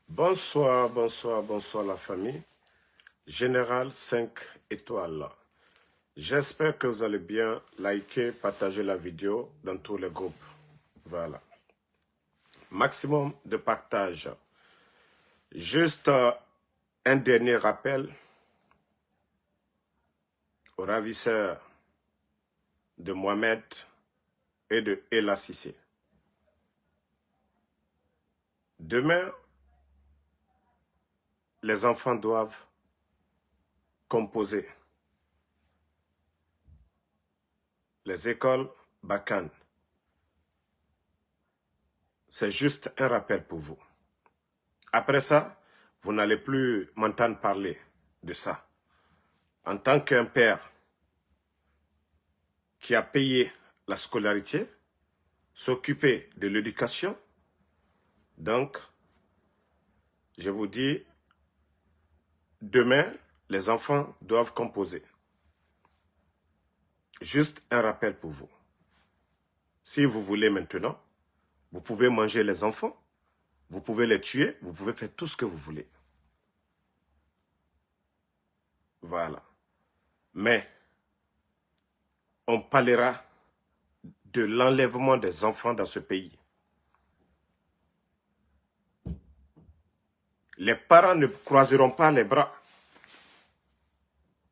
Bonsoir, bonsoir, bonsoir la famille. Général 5 étoiles. J'espère que vous allez bien. Likez, partagez la vidéo dans tous les groupes. Voilà. Maximum de partage. Juste un dernier rappel aux ravisseurs de Mohamed et de Ella Sissé. Demain, les enfants doivent composer. Les écoles Bakan. C'est juste un rappel pour vous. Après ça, vous n'allez plus m'entendre parler de ça. En tant qu'un père qui a payé la scolarité, s'occuper de l'éducation, donc, je vous dis, demain, les enfants doivent composer. Juste un rappel pour vous. Si vous voulez maintenant, vous pouvez manger les enfants, vous pouvez les tuer, vous pouvez faire tout ce que vous voulez. Voilà. Mais, on parlera de l'enlèvement des enfants dans ce pays. Les parents ne croiseront pas les bras.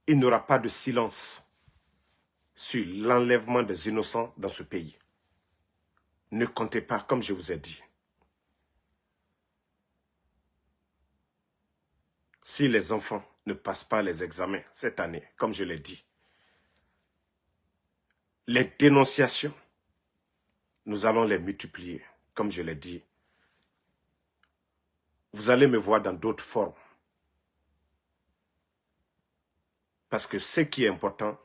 Il n'y aura pas de silence sur l'enlèvement des innocents dans ce pays. Ne comptez pas, comme je vous ai dit. Si les enfants ne passent pas les examens cette année, comme je l'ai dit, les dénonciations, nous allons les multiplier, comme je l'ai dit. Vous allez me voir dans d'autres formes. Parce que ce qui est important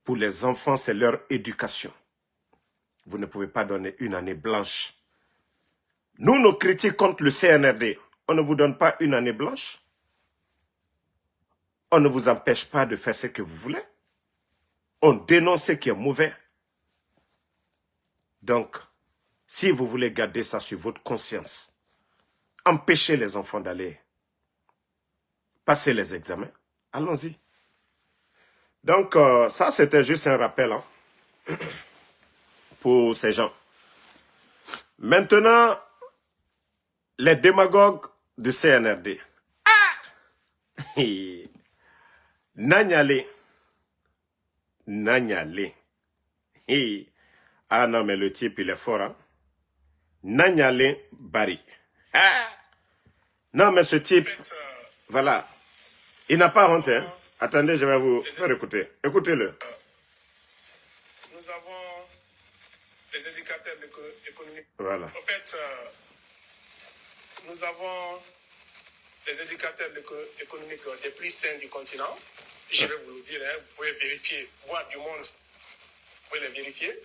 pour les enfants, c'est leur éducation. Vous ne pouvez pas donner une année blanche. Nous, nos critiques contre le CNRD, on ne vous donne pas une année blanche. On ne vous empêche pas de faire ce que vous voulez. On dénonce ce qui est mauvais. Donc, si vous voulez garder ça sur votre conscience, empêchez les enfants d'aller passer les examens, allons-y. Donc, ça, c'était juste un rappel pour ces gens. Maintenant, les démagogues du CNRD. Nanyale. Nanyale. Ah non, mais le type, il est fort. Hein? Nanyale Bari. Non, mais ce type, voilà, il n'a pas honte. Hein? Attendez, je vais vous faire écouter. Écoutez-le. Nous avons les indicateurs économiques. Voilà. En fait, nous avons les indicateurs économiques les plus sains du continent. Je vais vous le dire, hein, vous pouvez vérifier, voir du monde, vous pouvez les vérifier.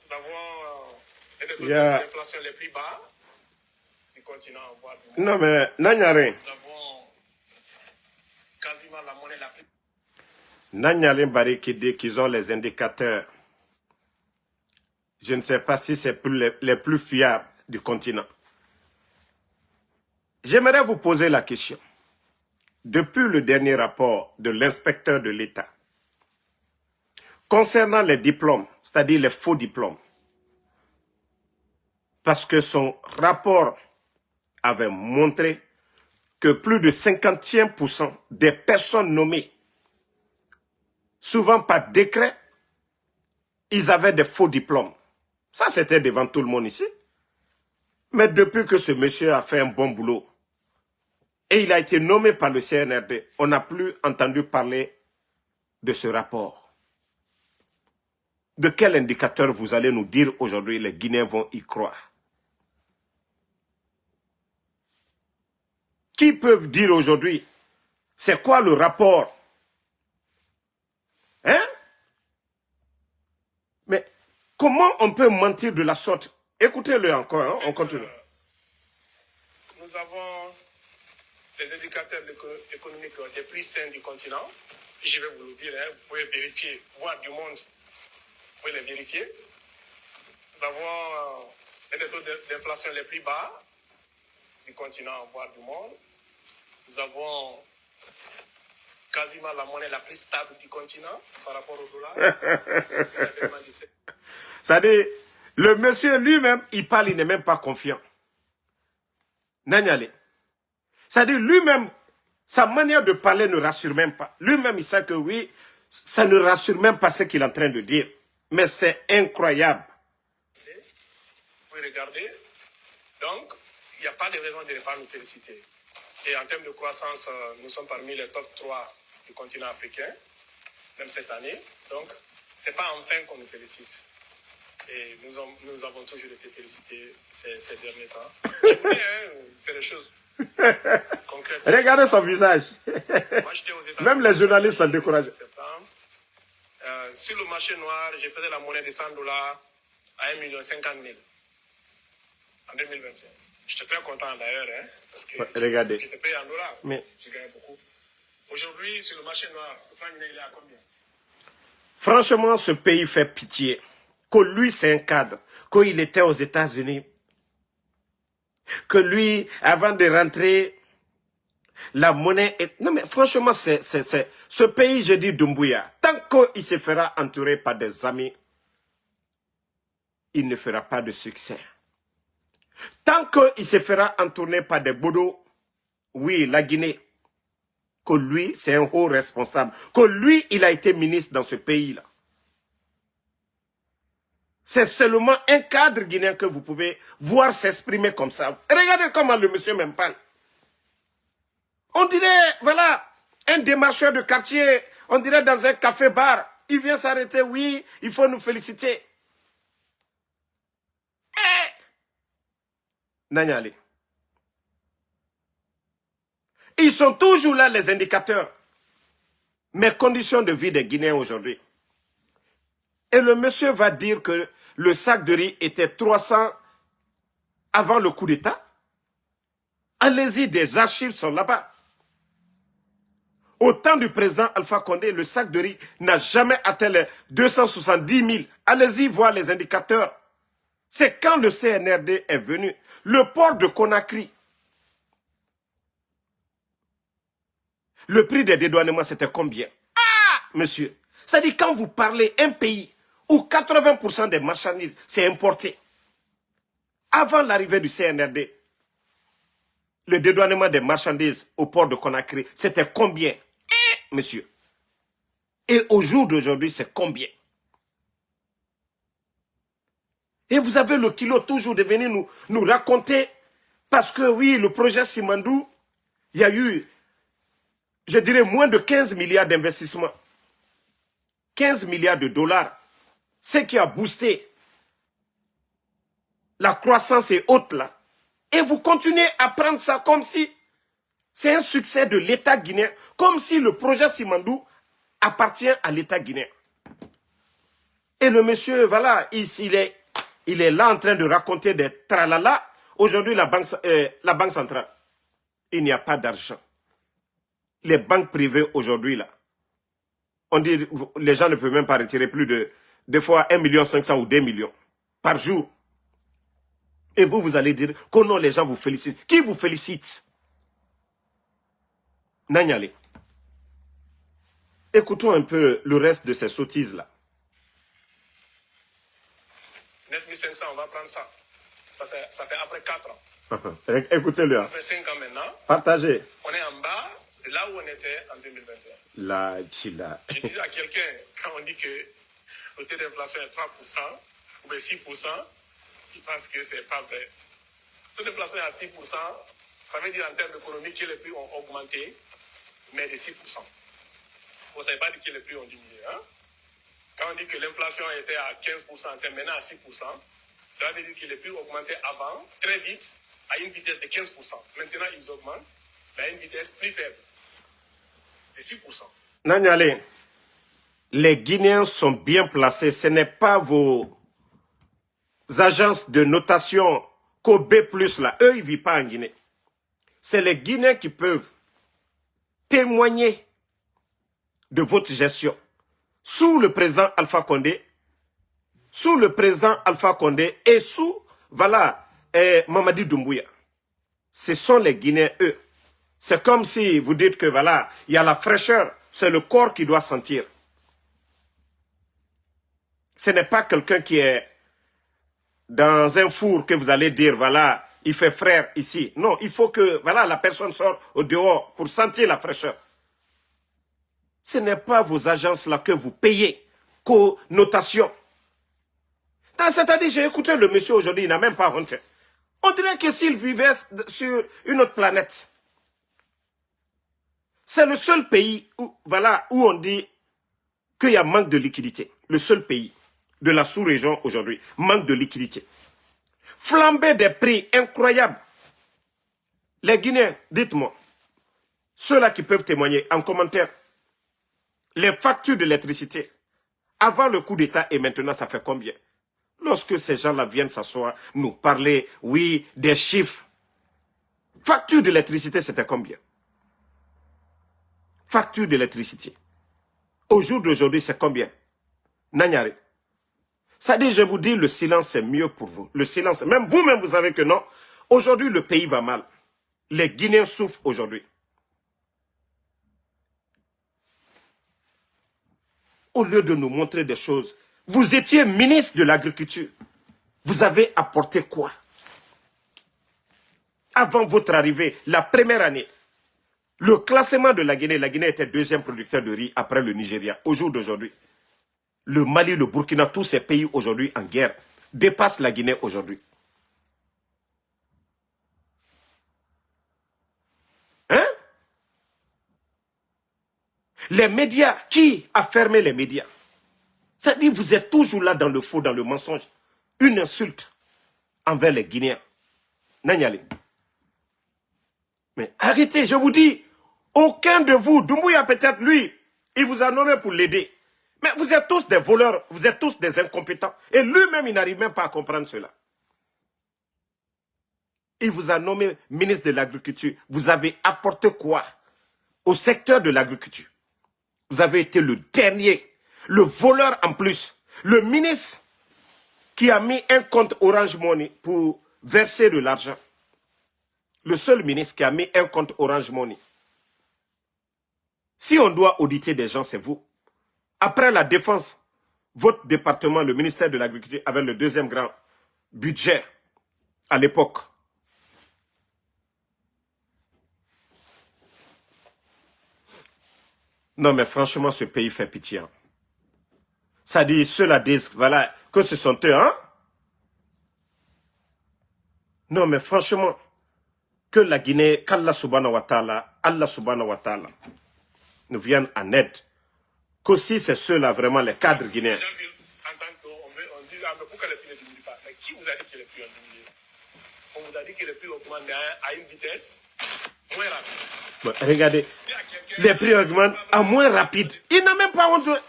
Nous avons les taux d'inflation les plus bas du continent, voire du monde. Non, mais Nanyare. Nous avons quasiment la monnaie la plus... Nanyale Bari qui dit qu'ils ont les indicateurs. Je ne sais pas si c'est les plus fiables du continent. J'aimerais vous poser la question. Depuis le dernier rapport de l'inspecteur de l'État, concernant les diplômes, c'est-à-dire les faux diplômes, parce que son rapport avait montré que plus de 51% des personnes nommées, souvent par décret, ils avaient des faux diplômes. Ça, c'était devant tout le monde ici. Mais depuis que ce monsieur a fait un bon boulot, et il a été nommé par le CNRD, on n'a plus entendu parler de ce rapport. De quel indicateur vous allez nous dire aujourd'hui les Guinéens vont y croire? Qui peuvent dire aujourd'hui, c'est quoi le rapport? Hein? Mais comment on peut mentir de la sorte? Écoutez-le encore, hein, on continue. Nous avons les indicateurs économiques les plus sains du continent. Je vais vous le dire, hein, vous pouvez vérifier, voir du monde, vous pouvez les vérifier. Nous avons les taux d'inflation les plus bas du continent, voire du monde. Nous avons quasiment la monnaie la plus stable du continent par rapport au dollar. C'est-à-dire, le monsieur lui-même, il parle, il n'est même pas confiant. Nanyale. C'est-à-dire, lui-même, sa manière de parler ne rassure même pas. Lui-même, il sait que oui, ça ne rassure même pas ce qu'il est en train de dire. Mais c'est incroyable. Vous pouvez regarder. Donc, il n'y a pas de raison de ne pas nous féliciter. Et en termes de croissance, nous sommes parmi les top 3 du continent africain, même cette année. Donc, ce n'est pas enfin qu'on nous félicite. Et nous avons toujours été félicités ces derniers temps. Je voulais faire des choses concrètes. Regardez son visage. Moi, j'étais aux États-Unis. Même les journalistes sont découragés. Sur le marché noir, j'ai fait la monnaie de $100 à 1,50 million en 2021. J'étais très content d'ailleurs, hein, parce que j'étais payé en dollars. Mais j'ai gagné beaucoup. Aujourd'hui, sur le marché noir, le franc il est à combien? Franchement, ce pays fait pitié. Que lui, c'est un cadre. Qu'il était aux États-Unis. Que lui, avant de rentrer, la monnaie est... Non, mais franchement, ce pays, je dis Doumbouya, tant qu'il se fera entourer par des amis, il ne fera pas de succès. Tant qu'il se fera entourer par des bodos, oui, la Guinée, que lui, c'est un haut responsable, que lui, il a été ministre dans ce pays-là. C'est seulement un cadre guinéen que vous pouvez voir s'exprimer comme ça. Regardez comment le monsieur même parle. On dirait, voilà, un démarcheur de quartier, on dirait dans un café-bar. Il vient s'arrêter, oui, il faut nous féliciter. Nanyali. Ils sont toujours là, les indicateurs. Mes conditions de vie des Guinéens aujourd'hui. Et le monsieur va dire que le sac de riz était 300 avant le coup d'État. Allez-y, des archives sont là-bas. Au temps du président Alpha Condé, le sac de riz n'a jamais atteint les 270 000. Allez-y voir les indicateurs. C'est quand le CNRD est venu. Le port de Conakry. Le prix des dédouanements, c'était combien? Ah, monsieur. C'est-à-dire quand vous parlez un pays où 80% des marchandises, c'est importé. Avant l'arrivée du CNRD, le dédouanement des marchandises au port de Conakry, c'était combien? Monsieur. Et au jour d'aujourd'hui, c'est combien? Et vous avez le kilo toujours de venir nous raconter, parce que oui, le projet Simandou, il y a eu, je dirais, moins de 15 milliards d'investissements. 15 milliards de dollars. Ce qui a boosté la croissance et autres là. Et vous continuez à prendre ça comme si c'est un succès de l'État guinéen, comme si le projet Simandou appartient à l'État guinéen. Et le monsieur, voilà, il est là en train de raconter des tralala. Aujourd'hui, la banque centrale, il n'y a pas d'argent. Les banques privées aujourd'hui, là, on dit les gens ne peuvent même pas retirer plus de, des fois, 1,5 million ou 2 millions par jour. Et vous allez dire que non, les gens vous félicitent. Qui vous félicite? Nanyale. Écoutons un peu le reste de ces sottises-là. 9500, on va prendre ça. Ça fait après 4 ans. Écoutez-le. Après 5 ans maintenant. Partagez. On est en bas de là où on était en 2021. La Chila. Je disais à quelqu'un, quand on dit que le taux d'inflation est 3% ou 6%, il pense que ce n'est pas vrai. Le taux d'inflation est à 6%, ça veut dire en termes économiques que les prix ont augmenté, mais de 6%. Vous ne savez pas dire que les prix ont diminué. Hein? Quand on dit que l'inflation était à 15%, c'est maintenant à 6%, ça veut dire que les prix ont augmenté avant, très vite, à une vitesse de 15%. Maintenant, ils augmentent, mais à une vitesse plus faible, de 6%. Nanyale, les Guinéens sont bien placés. Ce n'est pas vos agences de notation qu'au B+, là. Eux, ils ne vivent pas en Guinée. C'est les Guinéens qui peuvent témoigner de votre gestion. Sous le président Alpha Condé, et sous, voilà, Mamadi Doumbouya. ce sont les Guinéens, eux. C'est comme si vous dites que voilà, il y a la fraîcheur, c'est le corps qui doit sentir. Ce n'est pas quelqu'un qui est dans un four que vous allez dire, voilà, il fait frère ici. Non, il faut que voilà, la personne sorte au dehors pour sentir la fraîcheur. Ce n'est pas vos agences-là que vous payez, connotation. C'est-à-dire, j'ai écouté le monsieur aujourd'hui, il n'a même pas honte. On dirait que s'il vivait sur une autre planète. C'est le seul pays où, voilà, où on dit qu'il y a manque de liquidité. Le seul pays de la sous-région aujourd'hui, manque de liquidité. Flambée des prix incroyables. Les Guinéens, dites-moi, ceux-là qui peuvent témoigner en commentaire, les factures d'électricité, avant le coup d'État et maintenant, ça fait combien? Lorsque ces gens-là viennent s'asseoir, nous parler, oui, des chiffres. Facture d'électricité, c'était combien? Facture d'électricité. Au jour d'aujourd'hui, c'est combien? Nanyari. Ça dit, je vous dis, le silence, c'est mieux pour vous. Le silence, même vous-même, vous savez que non. Aujourd'hui, le pays va mal. Les Guinéens souffrent aujourd'hui. Au lieu de nous montrer des choses, vous étiez ministre de l'Agriculture. Vous avez apporté quoi? Avant votre arrivée, la première année, le classement de la Guinée était deuxième producteur de riz après le Nigeria. Au jour d'aujourd'hui, le Mali, le Burkina, tous ces pays aujourd'hui en guerre dépassent la Guinée aujourd'hui. Hein? Les médias, qui a fermé les médias? C'est-à-dire vous êtes toujours là dans le faux, dans le mensonge. Une insulte envers les Guinéens. Nanyali. Mais arrêtez, je vous dis, aucun de vous, Doumbouya peut-être lui, il vous a nommé pour l'aider. Mais vous êtes tous des voleurs, vous êtes tous des incompétents. Et lui-même, il n'arrive même pas à comprendre cela. Il vous a nommé ministre de l'Agriculture. Vous avez apporté quoi au secteur de l'agriculture? Vous avez été le dernier, le voleur en plus. Le ministre qui a mis un compte Orange Money pour verser de l'argent. Le seul ministre qui a mis un compte Orange Money. Si on doit auditer des gens, c'est vous. Après la défense, votre département, le ministère de l'Agriculture, avait le deuxième grand budget à l'époque. Non, mais franchement, ce pays fait pitié. Hein. Ça dit, ceux-là disent, voilà, que ce sont eux, hein? Non, mais franchement, que la Guinée, qu'Allah subhanahu wa ta'ala, nous vienne en aide. Qu'aussi, c'est ceux-là, vraiment, les cadres guinéens. On dit, ah, mais pourquoi les prix ne diminuent pas? Mais qui vous a dit que les prix ont diminué? On vous a dit que les prix augmentent à une vitesse moins rapide. Bon, regardez, les prix augmentent à moins rapide. Il n'a même pas honte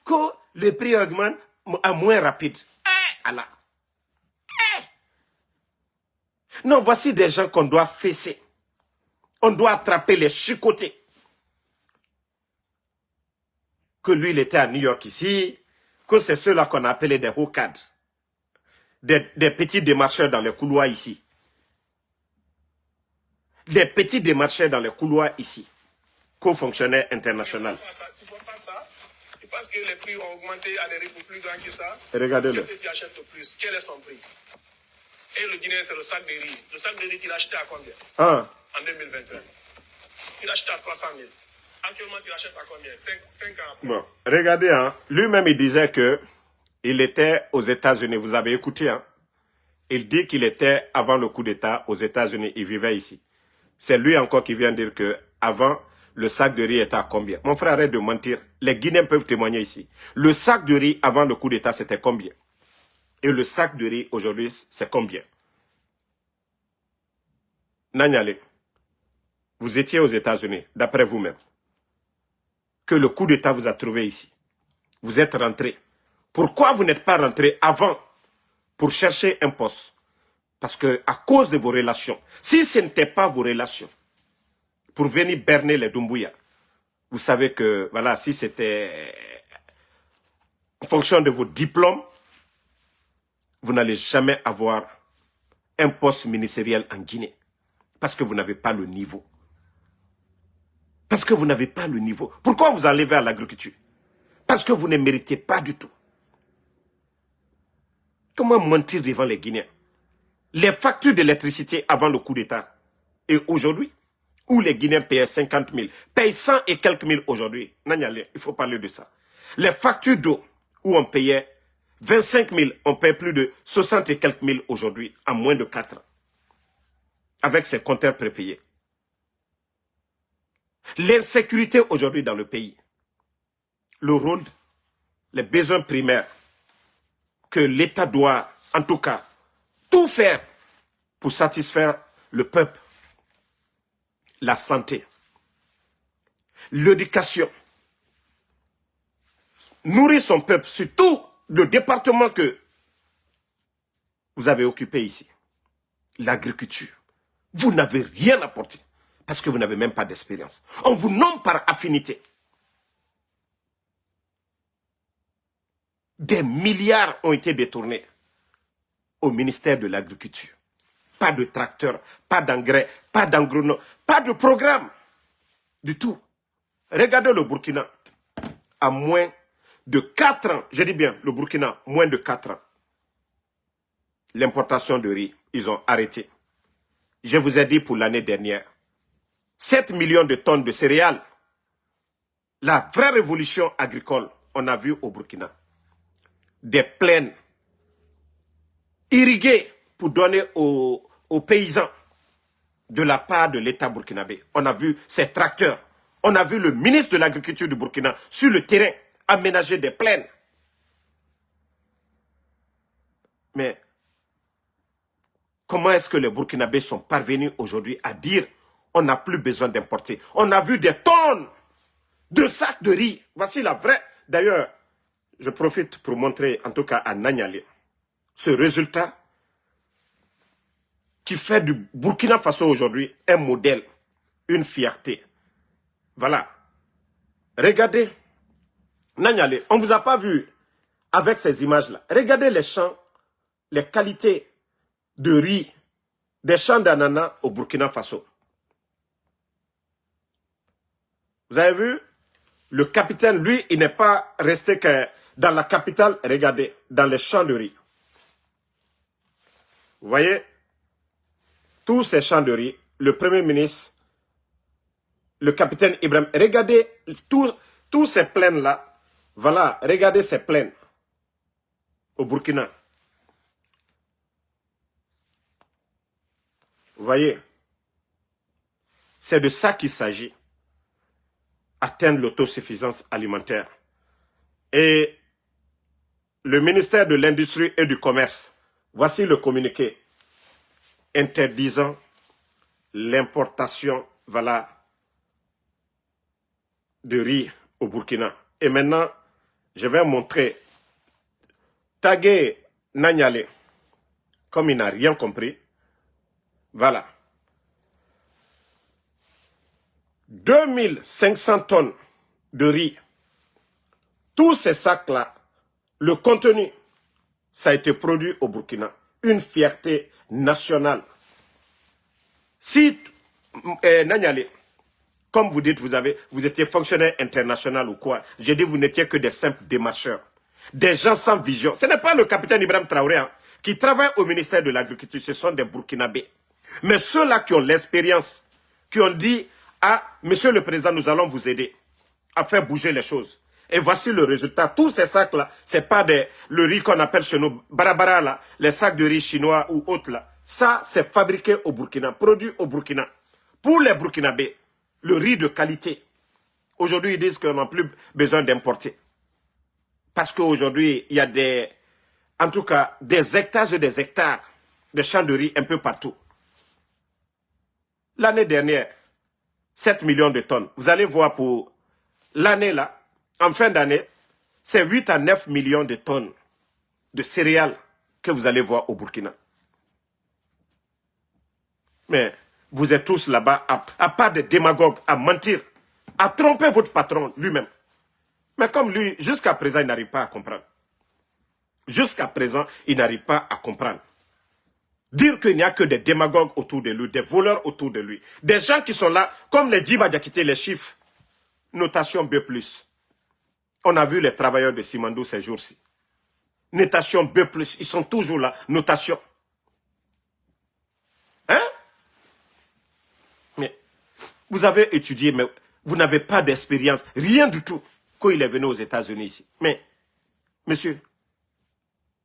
que les prix augmentent à moins rapide. Allah. Non, voici des gens qu'on doit fesser. On doit attraper, les chicoter. Que lui, il était à New York ici, que c'est ceux-là qu'on a appelé des hauts cadres. Des petits démarcheurs dans les couloirs ici. Des petits démarcheurs dans les couloirs ici. Co-fonctionnaires internationaux. Tu ne vois pas ça? Tu penses que les prix ont augmenté à des rythmes plus grands que ça? Regardez-le. Qu'est-ce que tu achètes le plus? Quel est son prix? Et le Guinéen, c'est le sac de riz. Le sac de riz, tu l'as acheté à combien? En 2021. Tu l'as acheté à 300 000. Actuellement, tu l'achètes à combien? 5 ans après. Bon, regardez, hein. Lui-même, il disait que il était aux États-Unis. Vous avez écouté, hein? Il dit qu'il était, avant le coup d'État, aux États-Unis. Il vivait ici. C'est lui encore qui vient dire que avant, le sac de riz était à combien? Mon frère, arrête de mentir. Les Guinéens peuvent témoigner ici. Le sac de riz, avant le coup d'État, c'était combien? Et le sac de riz, aujourd'hui, c'est combien? Nanyale, vous étiez aux États-Unis, d'après vous-même. Que le coup d'État vous a trouvé ici. Vous êtes rentré. Pourquoi vous n'êtes pas rentré avant pour chercher un poste? Parce que à cause de vos relations, si ce n'était pas vos relations, pour venir berner les Doumbouya, vous savez que, voilà, si c'était en fonction de vos diplômes, vous n'allez jamais avoir un poste ministériel en Guinée. Parce que vous n'avez pas le niveau. Parce que vous n'avez pas le niveau. Pourquoi vous enlevez à l'agriculture? Parce que vous ne méritez pas du tout. Comment mentir devant les Guinéens? Les factures d'électricité avant le coup d'État et aujourd'hui, où les Guinéens payaient 50 000, payent 100 et quelques mille aujourd'hui. Il faut parler de ça. Les factures d'eau, où on payait 25 000, on paye plus de 60 et quelques mille aujourd'hui, en moins de 4 ans. Avec ces compteurs prépayés. L'insécurité aujourd'hui dans le pays. Le rôle, les besoins primaires que l'État doit, en tout cas, tout faire pour satisfaire le peuple. La santé, l'éducation, nourrir son peuple, surtout le département que vous avez occupé ici, l'agriculture. Vous n'avez rien apporté parce que vous n'avez même pas d'expérience. On vous nomme par affinité. Des milliards ont été détournés au ministère de l'Agriculture. Pas de tracteurs, pas d'engrais, pas d'engrais, pas de programme du tout. Regardez le Burkina. À moins de 4 ans, je dis bien le Burkina, moins de 4 ans. L'importation de riz, ils ont arrêté. Je vous ai dit pour l'année dernière, 7 millions de tonnes de céréales. La vraie révolution agricole, on a vu au Burkina. Des plaines irriguées pour donner aux paysans de la part de l'État burkinabé. On a vu ces tracteurs. On a vu le ministre de l'Agriculture du Burkina sur le terrain aménager des plaines. Mais comment est-ce que les Burkinabés sont parvenus aujourd'hui à dire on n'a plus besoin d'importer? On a vu des tonnes de sacs de riz. Voici la vraie. D'ailleurs, je profite pour montrer, en tout cas à Nanyale, ce résultat qui fait du Burkina Faso aujourd'hui un modèle, une fierté. Voilà. Regardez. Nanyale, on ne vous a pas vu avec ces images-là. Regardez les champs, les qualités de riz, des champs d'ananas au Burkina Faso. Vous avez vu? Le capitaine, lui, il n'est pas resté que dans la capitale, regardez, dans les champs de riz. Vous voyez? Tous ces champs de riz, le Premier ministre, le capitaine Ibrahim, regardez tous ces plaines-là. Voilà, regardez ces plaines au Burkina. Vous voyez? C'est de ça qu'il s'agit. Atteindre l'autosuffisance alimentaire. Et le ministère de l'Industrie et du Commerce, voici le communiqué interdisant l'importation, voilà, de riz au Burkina. Et maintenant, je vais montrer Tagué Nanyale, comme il n'a rien compris. Voilà. 2500 tonnes de riz. Tous ces sacs-là, le contenu, ça a été produit au Burkina. Une fierté nationale. Si, Nanyale, comme vous dites, vous étiez fonctionnaire international ou quoi, j'ai dit vous n'étiez que des simples démarcheurs. Des gens sans vision. Ce n'est pas le capitaine Ibrahim Traoré qui travaille au ministère de l'Agriculture, ce sont des Burkinabés. Mais ceux-là qui ont l'expérience, qui ont dit, ah, monsieur le président, nous allons vous aider à faire bouger les choses. Et voici le résultat. Tous ces sacs-là, ce n'est pas le riz qu'on appelle chez nous, barabara, là, les sacs de riz chinois ou autres. Là. Ça, c'est fabriqué au Burkina, produit au Burkina. Pour les Burkinabés, le riz de qualité. Aujourd'hui, ils disent qu'on n'a plus besoin d'importer. Parce qu'aujourd'hui, il y a en tout cas, des hectares et des hectares de champs de riz un peu partout. L'année dernière, 7 millions de tonnes. Vous allez voir pour l'année là, en fin d'année, c'est 8 à 9 millions de tonnes de céréales que vous allez voir au Burkina. Mais vous êtes tous là-bas, à part des démagogues, à mentir, à tromper votre patron lui-même. Mais comme lui, jusqu'à présent, il n'arrive pas à comprendre. Jusqu'à présent, il n'arrive pas à comprendre. Dire qu'il n'y a que des démagogues autour de lui, des voleurs autour de lui. Des gens qui sont là, comme les Djiba Diakité, les chiffres. Notation B+. On a vu les travailleurs de Simandou ces jours-ci. Notation B+, ils sont toujours là. Notation. Hein? Mais vous avez étudié, mais vous n'avez pas d'expérience, rien du tout, quand il est venu aux États-Unis ici. Mais, monsieur,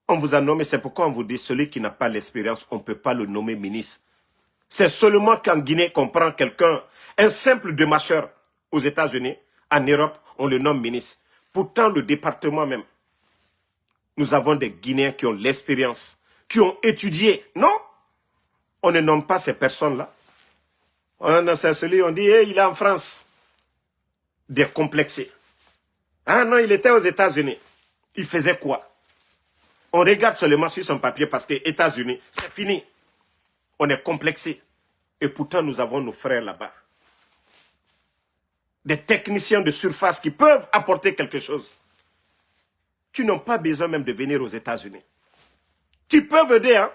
on vous a nommé, c'est pourquoi on vous dit, celui qui n'a pas l'expérience, on ne peut pas le nommer ministre. C'est seulement qu'en Guinée qu'on prend quelqu'un, un simple démarcheur aux États-Unis, en Europe, on le nomme ministre. Pourtant, le département même, nous avons des Guinéens qui ont l'expérience, qui ont étudié. Non, on ne nomme pas ces personnes-là. On a celui, on dit, hey, il est en France. Décomplexé. Ah non, il était aux États-Unis. Il faisait quoi? On regarde seulement sur son papier parce que États-Unis, c'est fini. On est complexé. Et pourtant, nous avons nos frères là-bas. Des techniciens de surface qui peuvent apporter quelque chose. Qui n'ont pas besoin même de venir aux États-Unis. Qui peuvent aider, hein?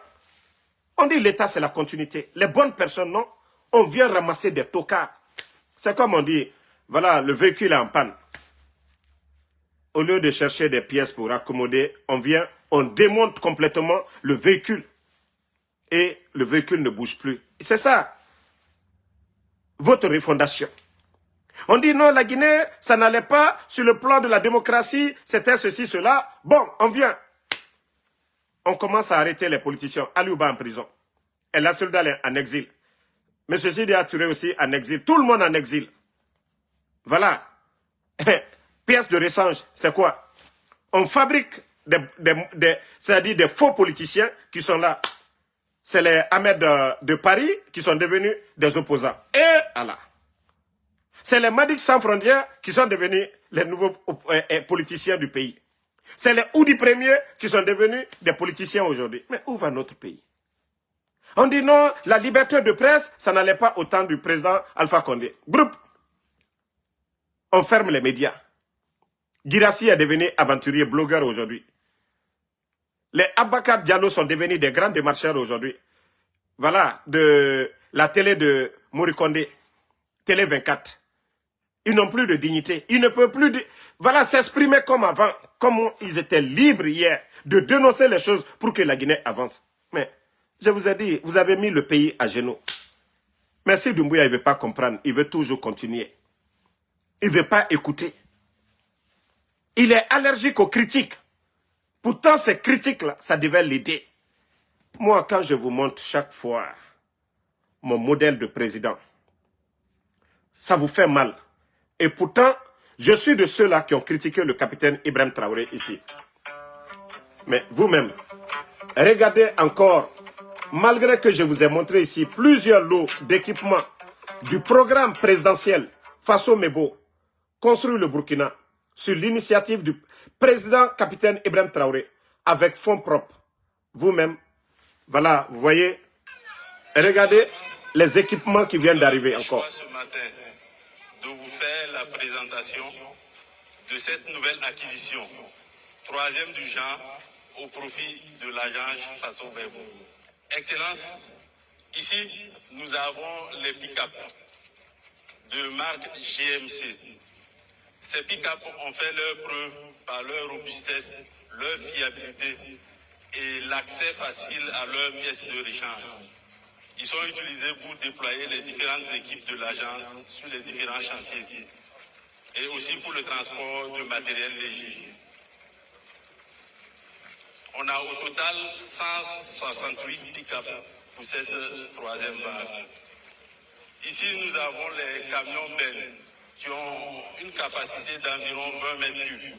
On dit l'État, c'est la continuité. Les bonnes personnes, non? On vient ramasser des tocards. C'est comme on dit, voilà, le véhicule est en panne. Au lieu de chercher des pièces pour accommoder, on vient, on démonte complètement le véhicule. Et le véhicule ne bouge plus. C'est ça, votre refondation. On dit non, la Guinée, ça n'allait pas sur le plan de la démocratie, c'était ceci, cela. Bon, on vient. On commence à arrêter les politiciens. Aliouba en prison. Et la Soldal en exil. M. Sidi a Touré aussi en exil. Tout le monde en exil. Voilà. Pièce de rechange, c'est quoi? On fabrique c'est-à-dire des faux politiciens qui sont là. C'est les Ahmed de Paris qui sont devenus des opposants. Et Allah. C'est les Madik sans frontières qui sont devenus les nouveaux politiciens du pays. C'est les Oudi premiers qui sont devenus des politiciens aujourd'hui. Mais où va notre pays? On dit non, la liberté de presse, ça n'allait pas au temps du président Alpha Condé. Groupe. On ferme les médias. Girassi est devenu aventurier, blogueur aujourd'hui. Les Abakar Diallo sont devenus des grands démarcheurs aujourd'hui. Voilà, de la télé de Morikonde, Télé 24. Ils n'ont plus de dignité. Ils ne peuvent plus voilà, s'exprimer comme avant, comme ils étaient libres hier, de dénoncer les choses pour que la Guinée avance. Mais, je vous ai dit, vous avez mis le pays à genoux. Mais si Doumbouya ne veut pas comprendre, il veut toujours continuer. Il ne veut pas écouter. Il est allergique aux critiques. Pourtant, ces critiques-là, ça devait l'aider. Moi, quand je vous montre chaque fois mon modèle de président, ça vous fait mal. Et pourtant, je suis de ceux-là qui ont critiqué le capitaine Ibrahim Traoré ici. Mais vous-même, regardez encore, malgré que je vous ai montré ici plusieurs lots d'équipements du programme présidentiel Faso Mebo, construit le Burkina, sur l'initiative du président capitaine Ibrahim Traoré, avec fonds propres. Vous-même, voilà, vous voyez, regardez les équipements qui viennent d'arriver encore. Ce matin, de vous faire la présentation de cette nouvelle acquisition, troisième du genre, au profit de l'agence Faso Mebo. Excellence, ici, nous avons les pick-up de marque GMC. Ces pick-up ont fait leur preuve par leur robustesse, leur fiabilité et l'accès facile à leurs pièces de rechange. Ils sont utilisés pour déployer les différentes équipes de l'agence sur les différents chantiers et aussi pour le transport de matériel léger. On a au total 168 pick-up pour cette troisième vague. Ici, nous avons les camions Ben qui ont une capacité d'environ 20 mètres cubes.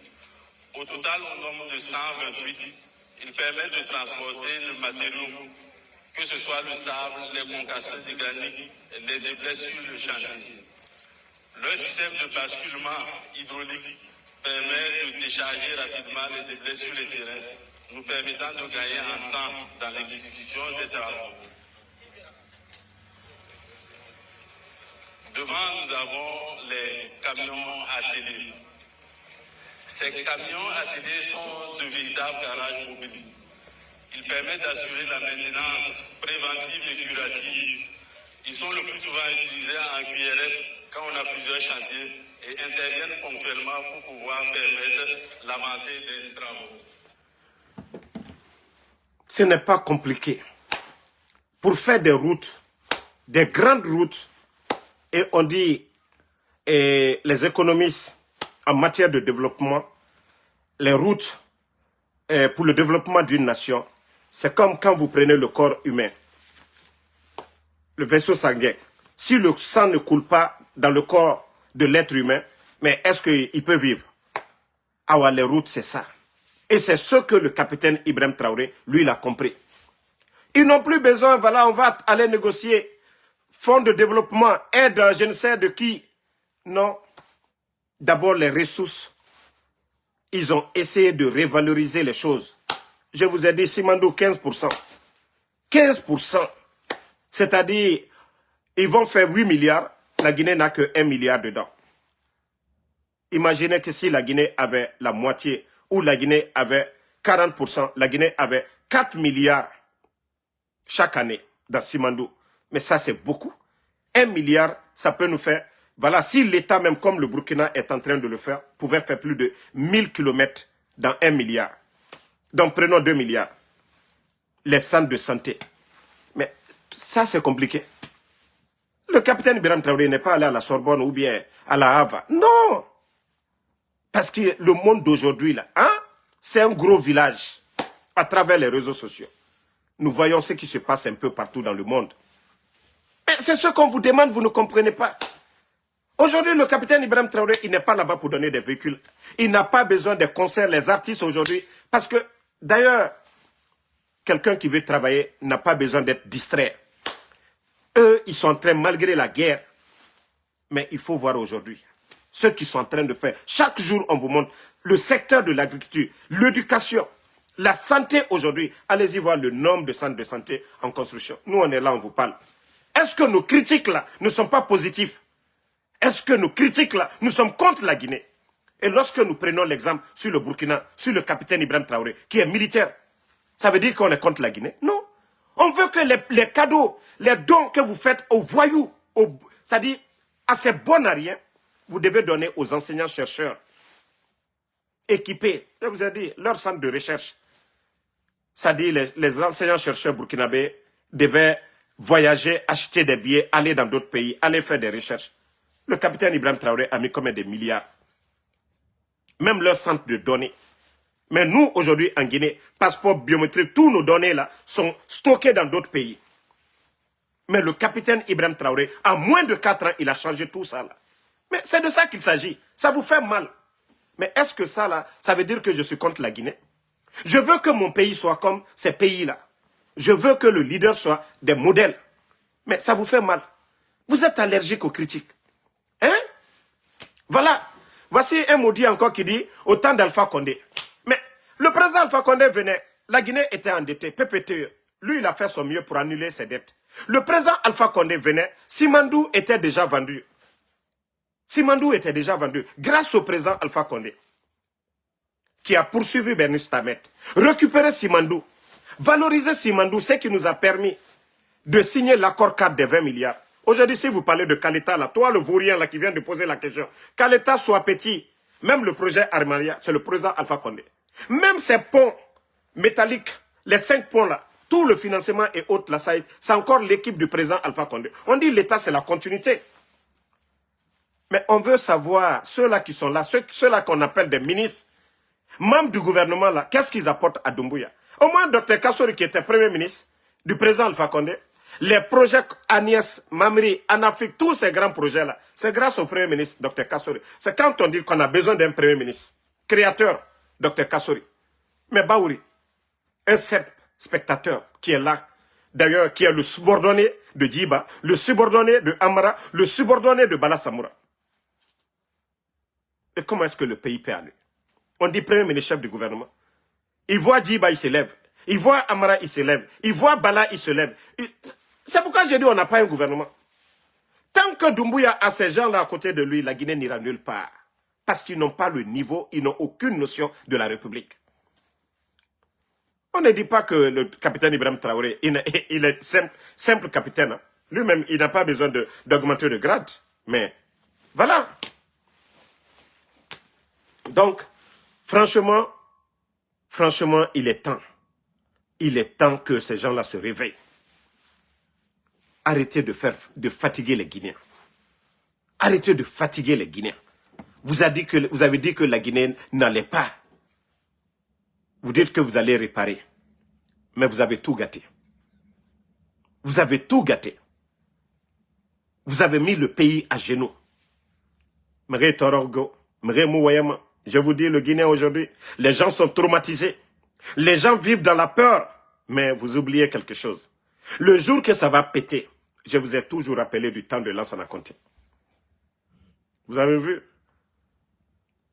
Au total, au nombre de 128, ils permettent de transporter le matériau, que ce soit le sable, les concasseurs de granit, les déblais sur le chantier. Leur système de basculement hydraulique permet de décharger rapidement les déblais sur les terrains, nous permettant de gagner en temps dans l'exécution des travaux. Devant, nous avons les camions attelés. Ces camions attelés sont de véritables garages mobiles. Ils permettent d'assurer la maintenance préventive et curative. Ils sont le plus souvent utilisés en QRF quand on a plusieurs chantiers et interviennent ponctuellement pour pouvoir permettre l'avancée des travaux. Ce n'est pas compliqué. Pour faire des routes, des grandes routes, et on dit, et les économistes en matière de développement, les routes pour le développement d'une nation, c'est comme quand vous prenez le corps humain, le vaisseau sanguin. Si le sang ne coule pas dans le corps de l'être humain, mais est-ce qu'il peut vivre? Ah ouais, les routes, c'est ça. Et c'est ce que le capitaine Ibrahim Traoré, lui, il a compris. Ils n'ont plus besoin, voilà, on va aller négocier fonds de développement, aide, je ne sais de qui. Non. D'abord, les ressources. Ils ont essayé de revaloriser les choses. Je vous ai dit, Simandou, 15%. 15%. C'est-à-dire, ils vont faire 8 milliards, la Guinée n'a que 1 milliard dedans. Imaginez que si la Guinée avait la moitié, ou la Guinée avait 40%, la Guinée avait 4 milliards chaque année dans Simandou. Mais ça, c'est beaucoup. 1 milliard, ça peut nous faire... Voilà, si l'État, même comme le Burkina est en train de le faire, pouvait faire plus de 1000 km dans 1 milliard. Donc, prenons 2 milliards. Les centres de santé. Mais ça, c'est compliqué. Le capitaine Ibrahim Traoré n'est pas allé à la Sorbonne ou bien à la Hava. Non. Parce que le monde d'aujourd'hui, là, hein, c'est un gros village à travers les réseaux sociaux. Nous voyons ce qui se passe un peu partout dans le monde. Mais c'est ce qu'on vous demande, vous ne comprenez pas. Aujourd'hui, le capitaine Ibrahim Traoré, il n'est pas là-bas pour donner des véhicules. Il n'a pas besoin des concerts, les artistes aujourd'hui. Parce que, d'ailleurs, quelqu'un qui veut travailler n'a pas besoin d'être distrait. Eux, ils sont en train, malgré la guerre, mais il faut voir aujourd'hui ce qu'ils sont en train de faire. Chaque jour, on vous montre le secteur de l'agriculture, l'éducation, la santé aujourd'hui. Allez-y voir le nombre de centres de santé en construction. Nous, on est là, on vous parle. Est-ce que nos critiques là ne sont pas positifs? Est-ce que nos critiques là, nous sommes contre la Guinée? Et lorsque nous prenons l'exemple sur le Burkina, sur le capitaine Ibrahim Traoré, qui est militaire, ça veut dire qu'on est contre la Guinée? Non. On veut que les cadeaux, les dons que vous faites aux voyous, c'est-à-dire à ces bons à rien, vous devez donner aux enseignants-chercheurs équipés. Je vous ai dit, leur centre de recherche. C'est-à-dire les enseignants-chercheurs burkinabés devaient voyager, acheter des billets, aller dans d'autres pays, aller faire des recherches. Le capitaine Ibrahim Traoré a mis combien de milliards? Même leur centre de données. Mais nous, aujourd'hui, en Guinée, passeport biométrique, tous nos données là sont stockées dans d'autres pays. Mais le capitaine Ibrahim Traoré, en moins de 4 ans, il a changé tout ça là. Mais c'est de ça qu'il s'agit. Ça vous fait mal. Mais est-ce que ça là, ça veut dire que je suis contre la Guinée? Je veux que mon pays soit comme ces pays-là. Je veux que le leader soit des modèles. Mais ça vous fait mal. Vous êtes allergique aux critiques. Hein? Voilà. Voici un maudit encore qui dit au temps d'Alpha Condé. Mais le président Alpha Condé venait. La Guinée était endettée. PPTE. Lui, il a fait son mieux pour annuler ses dettes. Le président Alpha Condé venait. Simandou était déjà vendu. Simandou était déjà vendu. Grâce au président Alpha Condé, qui a poursuivi Bernice Tamet, récupéré Simandou, valoriser Simandou, ce qui nous a permis de signer l'accord cadre des 20 milliards. Aujourd'hui, si vous parlez de Kaleta, là, toi le vaurien là, qui vient de poser la question, Kaleta soit petit, même le projet Armaria, c'est le président Alpha Condé. Même ces ponts métalliques, les 5 ponts là, tout le financement et autres là, c'est encore l'équipe du président Alpha Condé. On dit l'État, c'est la continuité. Mais on veut savoir, ceux-là qui sont là, ceux-là qu'on appelle des ministres, membres du gouvernement là, qu'est-ce qu'ils apportent à Doumbouya? Au moins, Dr Kassori, qui était premier ministre du président Alpha Condé, les projets Agnès, Mamri, Anafik, tous ces grands projets-là, c'est grâce au premier ministre, Dr Kassori. C'est quand on dit qu'on a besoin d'un premier ministre, créateur, Dr Kassori. Mais Baouri, un simple spectateur qui est là, d'ailleurs, qui est le subordonné de Djiba, le subordonné de Amara, le subordonné de Bala Samoura. Et comment est-ce que le pays peut aller? On dit premier ministre chef du gouvernement. Il voit Djiba, il se lève. Il voit Amara, il se lève. Il voit Bala, il se lève. C'est pourquoi j'ai dit on n'a pas un gouvernement. Tant que Doumbouya a ces gens-là à côté de lui, la Guinée n'ira nulle part. Parce qu'ils n'ont pas le niveau, ils n'ont aucune notion de la République. On ne dit pas que le capitaine Ibrahim Traoré, il est simple capitaine. Hein. Lui-même, il n'a pas besoin d'augmenter de grade. Mais voilà. Donc, franchement, il est temps. Il est temps que ces gens-là se réveillent. Arrêtez de fatiguer les Guinéens. Arrêtez de fatiguer les Guinéens. Vous avez dit que la Guinée n'allait pas. Vous dites que vous allez réparer. Mais vous avez tout gâté. Vous avez tout gâté. Vous avez mis le pays à genoux. Je vous dis, le Guinéen aujourd'hui, les gens sont traumatisés. Les gens vivent dans la peur. Mais vous oubliez quelque chose. Le jour que ça va péter, je vous ai toujours rappelé du temps de Lansana Conté. Vous avez vu?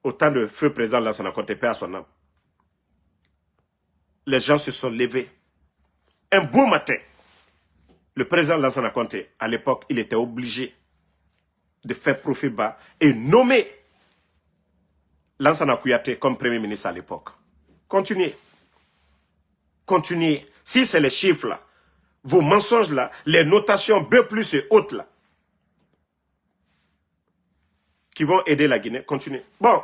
Au temps de feu président Lansana Conté, paix à son âme. Les gens se sont levés. Un beau matin, le président Lansana Conté, à l'époque, il était obligé de faire profil bas et nommer Lansana Kouyaté comme premier ministre à l'époque. Continuez. Continuez. Si c'est les chiffres là, vos mensonges là, les notations B+ et autres là, qui vont aider la Guinée, continuez. Bon,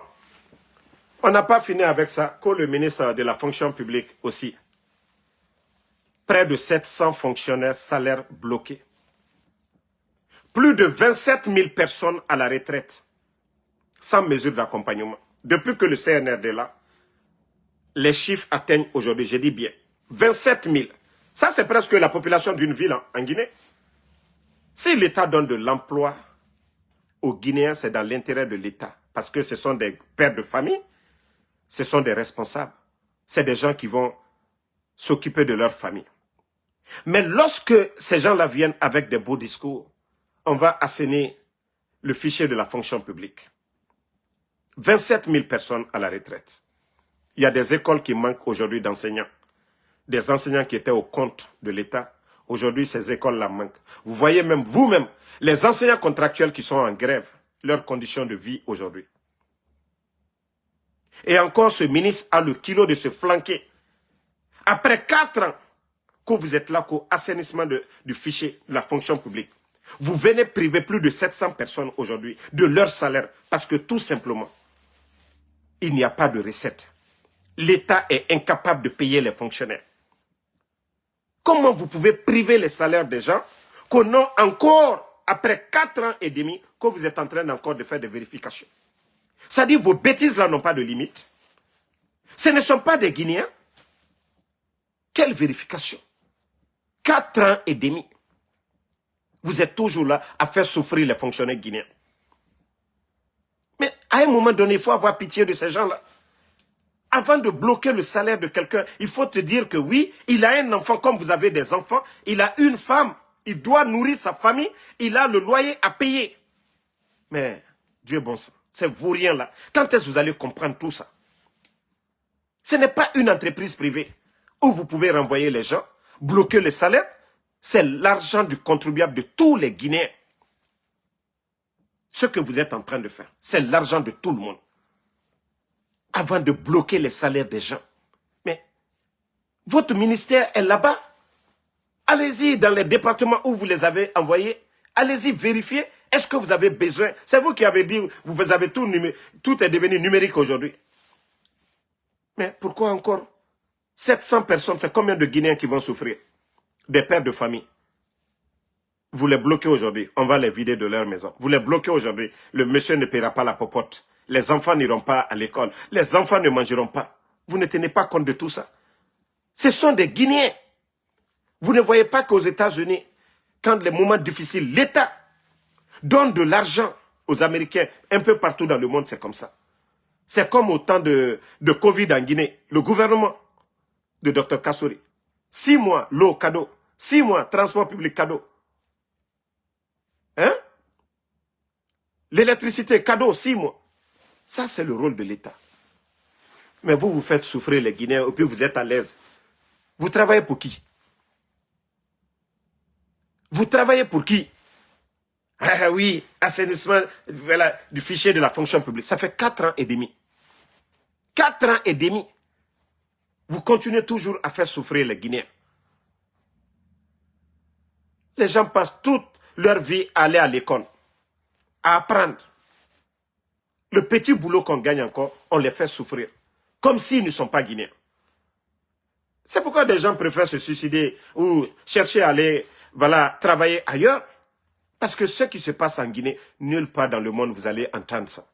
on n'a pas fini avec ça, que le ministre de la fonction publique aussi. Près de 700 fonctionnaires salaires bloqués. Plus de 27 000 personnes à la retraite, sans mesure d'accompagnement. Depuis que le CNRD est là, les chiffres atteignent aujourd'hui, je dis bien, 27 000. Ça, c'est presque la population d'une ville en Guinée. Si l'État donne de l'emploi aux Guinéens, c'est dans l'intérêt de l'État. Parce que ce sont des pères de famille, ce sont des responsables. C'est des gens qui vont s'occuper de leur famille. Mais lorsque ces gens-là viennent avec des beaux discours, on va assainir le fichier de la fonction publique. 27 000 personnes à la retraite. Il y a des écoles qui manquent aujourd'hui d'enseignants. Des enseignants qui étaient au compte de l'État. Aujourd'hui, ces écoles-là manquent. Vous voyez même, vous-même, les enseignants contractuels qui sont en grève, leurs conditions de vie aujourd'hui. Et encore, ce ministre a le kilo de se flanquer. Après 4 ans que vous êtes là qu'au assainissement du fichier de la fonction publique, vous venez priver plus de 700 personnes aujourd'hui de leur salaire parce que tout simplement, il n'y a pas de recette. L'État est incapable de payer les fonctionnaires. Comment vous pouvez priver les salaires des gens qu'on a encore, après 4 ans et demi, que vous êtes en train encore de faire des vérifications? C'est-à-dire vos bêtises là n'ont pas de limite. Ce ne sont pas des Guinéens. Quelle vérification? 4 ans et demi. Vous êtes toujours là à faire souffrir les fonctionnaires guinéens. Mais à un moment donné, il faut avoir pitié de ces gens-là. Avant de bloquer le salaire de quelqu'un, il faut te dire que oui, il a un enfant comme vous avez des enfants, il a une femme, il doit nourrir sa famille, il a le loyer à payer. Mais Dieu bon sang, c'est vous rien là. Quand est-ce que vous allez comprendre tout ça? Ce n'est pas une entreprise privée où vous pouvez renvoyer les gens, bloquer le salaire. C'est l'argent du contribuable de tous les Guinéens. Ce que vous êtes en train de faire, c'est l'argent de tout le monde. Avant de bloquer les salaires des gens. Mais votre ministère est là-bas. Allez-y dans les départements où vous les avez envoyés. Allez-y vérifier. Est-ce que vous avez besoin? C'est vous qui avez dit, vous avez tout est devenu numérique aujourd'hui. Mais pourquoi encore 700 personnes, c'est combien de Guinéens qui vont souffrir? Des pères de famille. Vous les bloquez aujourd'hui, on va les vider de leur maison. Vous les bloquez aujourd'hui, le monsieur ne paiera pas la popote. Les enfants n'iront pas à l'école. Les enfants ne mangeront pas. Vous ne tenez pas compte de tout ça. Ce sont des Guinéens. Vous ne voyez pas qu'aux États-Unis, quand les moments difficiles, l'État donne de l'argent aux Américains. Un peu partout dans le monde, c'est comme ça. C'est comme au temps de Covid en Guinée. Le gouvernement de Dr Kassouri. 6 mois, l'eau, cadeau. 6 mois, transport public, cadeau. Hein? L'électricité, cadeau, 6 mois. Ça, c'est le rôle de l'État. Mais vous, vous faites souffrir les Guinéens et puis vous êtes à l'aise. Vous travaillez pour qui? Vous travaillez pour qui? Ah oui, assainissement voilà, du fichier de la fonction publique. Ça fait 4 ans et demi. 4 ans et demi. Vous continuez toujours à faire souffrir les Guinéens. Les gens passent toute leur vie à aller à l'école, à apprendre. Le petit boulot qu'on gagne encore, on les fait souffrir. Comme s'ils ne sont pas Guinéens. C'est pourquoi des gens préfèrent se suicider ou chercher à aller travailler ailleurs. Parce que ce qui se passe en Guinée, nulle part dans le monde vous allez entendre ça.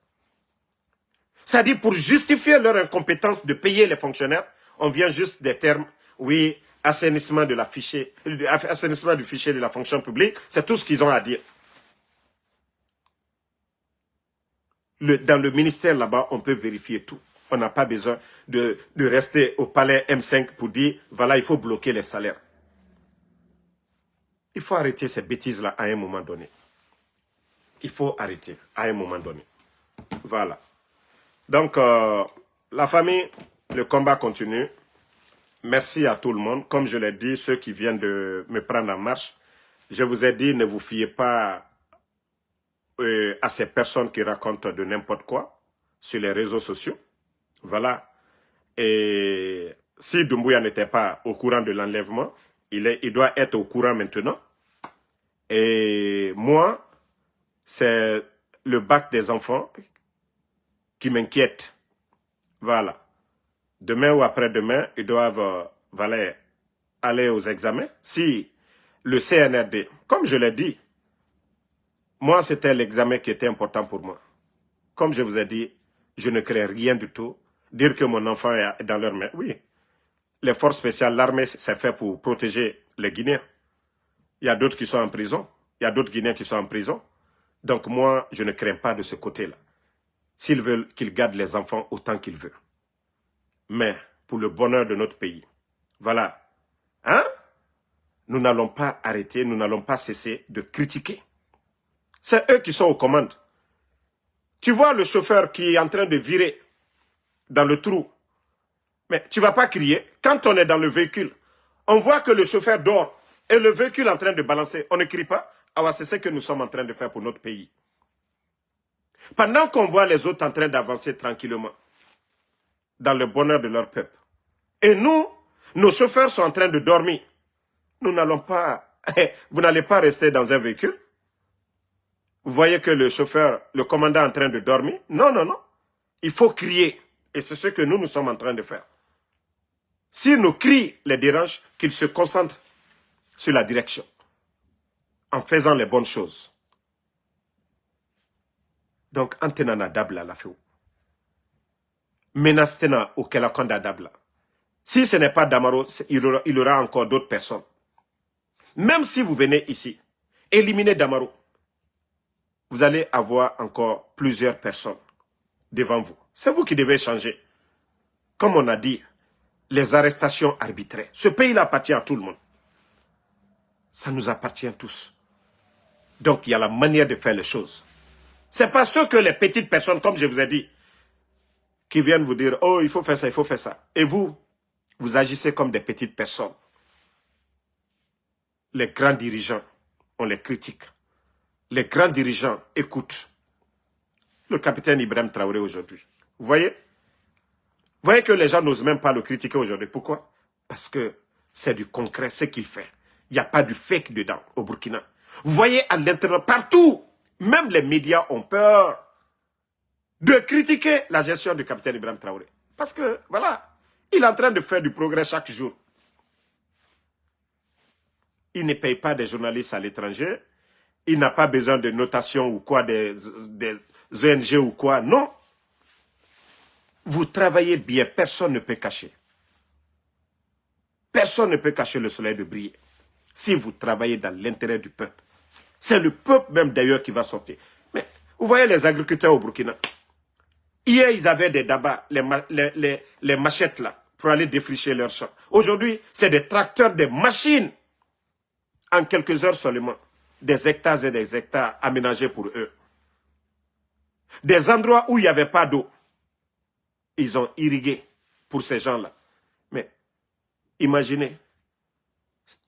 C'est-à-dire pour justifier leur incompétence de payer les fonctionnaires, on vient juste des termes, oui, assainissement du fichier de la fonction publique, c'est tout ce qu'ils ont à dire. Dans le ministère là-bas, on peut vérifier tout. On n'a pas besoin de rester au palais M5 pour dire, voilà, il faut bloquer les salaires. Il faut arrêter ces bêtises-là à un moment donné. Il faut arrêter à un moment donné. Voilà. Donc, la famille, le combat continue. Merci à tout le monde. Comme je l'ai dit, ceux qui viennent de me prendre en marche, je vous ai dit, ne vous fiez pas à ces personnes qui racontent de n'importe quoi sur les réseaux sociaux. Voilà. Et si Doumbouya n'était pas au courant de l'enlèvement, il doit être au courant maintenant. Et moi, c'est le bac des enfants qui m'inquiète. Voilà. Demain ou après-demain, ils doivent aller aux examens. Si le CNRD, comme je l'ai dit, moi, c'était l'examen qui était important pour moi. Comme je vous ai dit, je ne crée rien du tout. Dire que mon enfant est dans leur main, oui. Les forces spéciales, l'armée, c'est fait pour protéger les Guinéens. Il y a d'autres qui sont en prison. Il y a d'autres Guinéens qui sont en prison. Donc moi, je ne crains pas de ce côté-là. S'ils veulent qu'ils gardent les enfants autant qu'ils veulent. Mais pour le bonheur de notre pays, voilà. Hein? Nous n'allons pas arrêter, nous n'allons pas cesser de critiquer. C'est eux qui sont aux commandes. Tu vois le chauffeur qui est en train de virer dans le trou. Mais tu ne vas pas crier. Quand on est dans le véhicule, on voit que le chauffeur dort et le véhicule est en train de balancer. On ne crie pas. Alors c'est ce que nous sommes en train de faire pour notre pays. Pendant qu'on voit les autres en train d'avancer tranquillement dans le bonheur de leur peuple. Et nous, nos chauffeurs sont en train de dormir. Nous n'allons pas... Vous n'allez pas rester dans un véhicule. Vous voyez que le chauffeur, le commandant est en train de dormir. Non, non, non. Il faut crier. Et c'est ce que nous sommes en train de faire. Si nos cris les dérangent, qu'ils se concentrent sur la direction. En faisant les bonnes choses. Donc, antenana dabla la feu. Menastena au kelakonda dabla. Si ce n'est pas Damaro, il y aura encore d'autres personnes. Même si vous venez ici, éliminer Damaro, vous allez avoir encore plusieurs personnes devant vous. C'est vous qui devez changer. Comme on a dit, les arrestations arbitraires. Ce pays-là appartient à tout le monde. Ça nous appartient tous. Donc, il y a la manière de faire les choses. Ce n'est pas ce que les petites personnes, comme je vous ai dit, qui viennent vous dire, oh, il faut faire ça, il faut faire ça. Et vous, vous agissez comme des petites personnes. Les grands dirigeants, on les critique. Les grands dirigeants écoutent. Le capitaine Ibrahim Traoré aujourd'hui. Vous voyez? Vous voyez que les gens n'osent même pas le critiquer aujourd'hui. Pourquoi? Parce que c'est du concret, ce qu'il fait. Il n'y a pas du fake dedans au Burkina. Vous voyez à l'intérieur, partout, même les médias ont peur de critiquer la gestion du capitaine Ibrahim Traoré. Parce que, voilà, il est en train de faire du progrès chaque jour. Il ne paye pas des journalistes à l'étranger. Il n'a pas besoin de notation ou quoi, des ONG ou quoi. Non. Vous travaillez bien, personne ne peut cacher. Personne ne peut cacher le soleil de briller. Si vous travaillez dans l'intérêt du peuple. C'est le peuple même d'ailleurs qui va sortir. Mais vous voyez les agriculteurs au Burkina. Hier, ils avaient des dabas, les machettes là, pour aller défricher leurs champs. Aujourd'hui, c'est des tracteurs, des machines. En quelques heures seulement. Des hectares et des hectares aménagés pour eux. Des endroits où il n'y avait pas d'eau. Ils ont irrigué pour ces gens-là. Mais imaginez,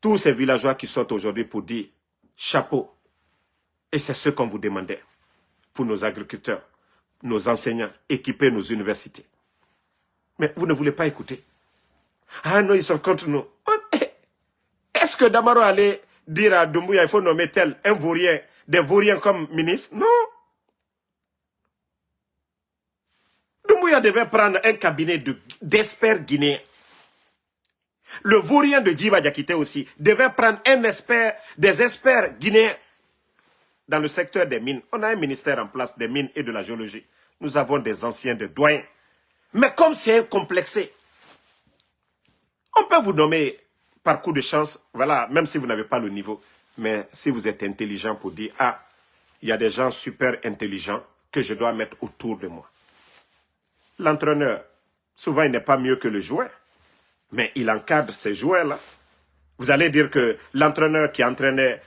tous ces villageois qui sortent aujourd'hui pour dire chapeau. Et c'est ce qu'on vous demandait pour nos agriculteurs, nos enseignants, équiper nos universités. Mais vous ne voulez pas écouter. Ah non, ils sont contre nous. Est-ce que Damaro allait dire à Doumbouya, il faut nommer tel, un vaurien, des vauriens comme ministre? Non. Doumbouya devait prendre un cabinet d'experts guinéens. Le vaurien de Djiba Diakité aussi devait prendre des experts guinéens dans le secteur des mines. On a un ministère en place des mines et de la géologie. Nous avons des anciens, des doyens. Mais comme c'est complexé, on peut vous nommer par coup de chance, voilà, même si vous n'avez pas le niveau. Mais si vous êtes intelligent pour dire, ah, il y a des gens super intelligents que je dois mettre autour de moi. L'entraîneur, souvent, il n'est pas mieux que le joueur, mais il encadre ces joueurs-là. Vous allez dire que l'entraîneur qui entraînait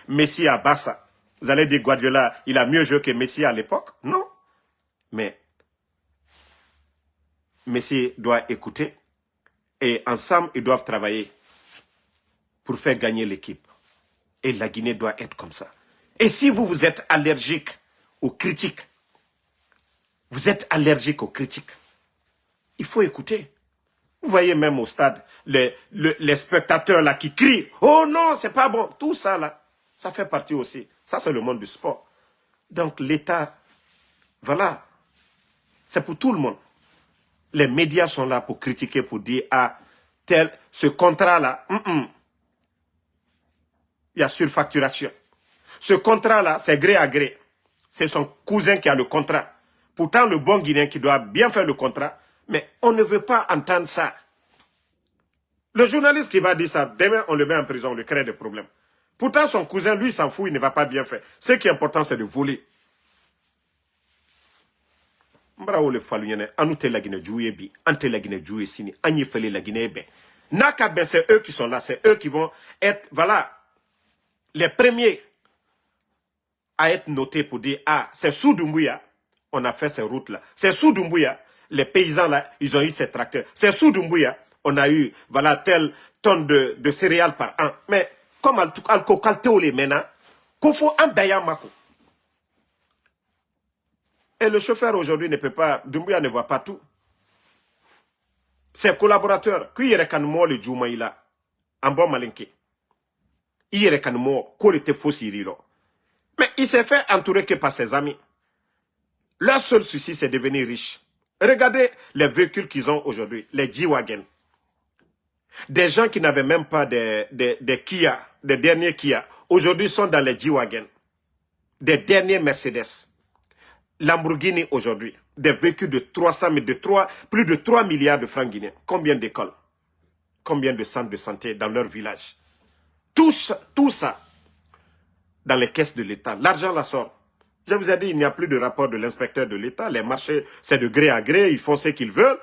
Messi à Barça, vous allez dire Guardiola, il a mieux joué que Messi à l'époque? Non. Mais Messi doit écouter et ensemble, ils doivent travailler pour faire gagner l'équipe. Et la Guinée doit être comme ça. Et si vous êtes allergique aux critiques, il faut écouter. Vous voyez même au stade, les spectateurs là qui crient, oh non, c'est pas bon. Tout ça là, ça fait partie aussi. Ça, c'est le monde du sport. Donc l'État, voilà, c'est pour tout le monde. Les médias sont là pour critiquer, pour dire, ah, ce contrat-là, il y a surfacturation. Ce contrat-là, c'est gré à gré. C'est son cousin qui a le contrat. Pourtant, le bon Guinéen qui doit bien faire le contrat, mais on ne veut pas entendre ça. Le journaliste qui va dire ça, demain, on le met en prison, on lui crée des problèmes. Pourtant, son cousin, lui, s'en fout, il ne va pas bien faire. Ce qui est important, c'est de voler. Mbrao le falunyene, anoute la Guinée jouer bi, ante la Guinée jouer sini, agne fele la Guinée ben. Naka ben, c'est eux qui sont là, c'est eux qui vont être, voilà, les premiers à être notés pour dire, ah, c'est sous Doumbouya, on a fait ces routes-là. C'est sous Doumbouya, les paysans là, ils ont eu ces tracteurs. C'est sous Doumbouya, on a eu, voilà, telle tonne de céréales par an. Mais, comme alko kalteo les mena, qu'on faut un bayamako. Et le chauffeur aujourd'hui ne peut pas, Doumbouya ne voit pas tout. Ses collaborateurs, qui yere kan mo le Djoumaïla, en bon malinké. Yere kan mo, ko le te fosirilo. Mais il s'est fait entourer que par ses amis. Leur seul souci, c'est de devenir riche. Regardez les véhicules qu'ils ont aujourd'hui, les G-Wagon. Des gens qui n'avaient même pas des Kia, des derniers Kia, aujourd'hui sont dans les G-Wagon. Des derniers Mercedes. Lamborghini aujourd'hui, des véhicules de 300 000, plus de 3 milliards de francs guinéens. Combien d'écoles? Combien de centres de santé dans leur village? Tout ça dans les caisses de l'État. L'argent la sort. Je vous ai dit, il n'y a plus de rapport de l'inspecteur de l'État. Les marchés, c'est de gré à gré, ils font ce qu'ils veulent.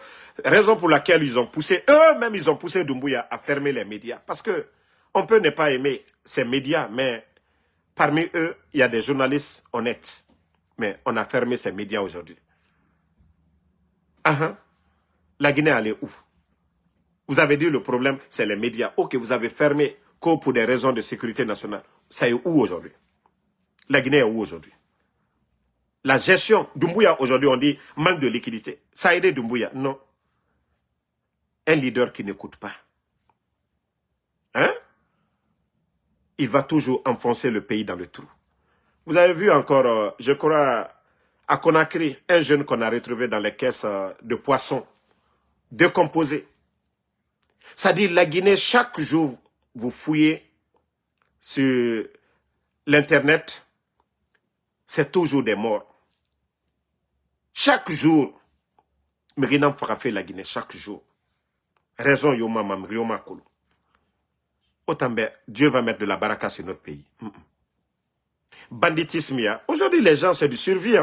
Raison pour laquelle ils ont poussé, eux-mêmes, ils ont poussé Doumbouya à fermer les médias. Parce que on peut ne pas aimer ces médias, mais parmi eux, il y a des journalistes honnêtes. Mais on a fermé ces médias aujourd'hui. La Guinée, elle est où? Vous avez dit le problème, c'est les médias. Ok, vous avez fermé pour des raisons de sécurité nationale. Ça est où aujourd'hui? La Guinée est où aujourd'hui? La gestion, Doumbouya aujourd'hui, on dit manque de liquidité. Ça a aidé Doumbouya? Non. Un leader qui n'écoute pas. Il va toujours enfoncer le pays dans le trou. Vous avez vu encore, je crois, à Conakry, un jeune qu'on a retrouvé dans les caisses de poissons, décomposé. C'est-à-dire, la Guinée, chaque jour, vous fouillez sur l'Internet, c'est toujours des morts. Chaque jour, Merinam frappé la Guinée, chaque jour. Raison Yoma Mam, Yoma Kolo. Autambe, Dieu va mettre de la baraka sur notre pays. Banditisme, aujourd'hui les gens c'est du survie.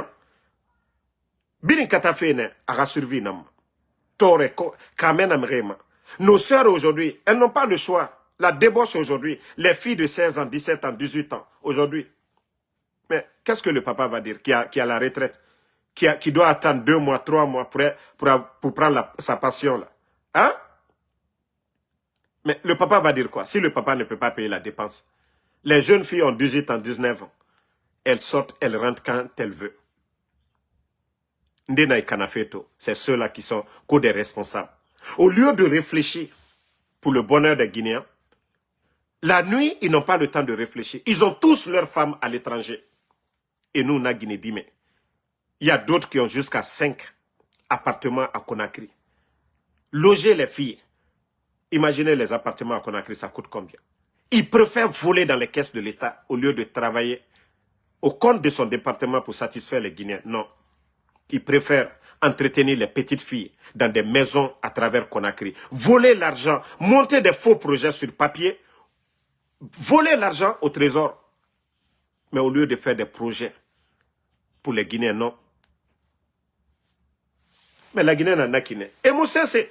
Binin katafene a survie nam. Tore kamen amrema. Nos sœurs aujourd'hui, elles n'ont pas le choix. La débauche aujourd'hui, les filles de 16 ans, 17 ans, 18 ans, aujourd'hui. Mais qu'est-ce que le papa va dire qui a la retraite, qui doit attendre 2 mois, 3 mois pour prendre sa passion là? Mais le papa va dire quoi? Si le papa ne peut pas payer la dépense. Les jeunes filles ont 18 ans, 19 ans. Elles sortent, elles rentrent quand elles veulent. Ndena et Kanafeto, c'est ceux-là qui sont des responsables. Au lieu de réfléchir pour le bonheur des Guinéens, la nuit, ils n'ont pas le temps de réfléchir. Ils ont tous leurs femmes à l'étranger. Et nous, on a Guinée-Dimé. Il y a d'autres qui ont jusqu'à 5 appartements à Conakry. Loger les filles. Imaginez les appartements à Conakry, ça coûte combien? Ils préfèrent voler dans les caisses de l'État au lieu de travailler au compte de son département pour satisfaire les Guinéens. Non. Ils préfèrent entretenir les petites filles dans des maisons à travers Conakry. Voler l'argent, monter des faux projets sur papier, voler l'argent au trésor. Mais au lieu de faire des projets pour les Guinéens, non. Mais la Guinée n'en a qui n'est. Et Moussa, c'est...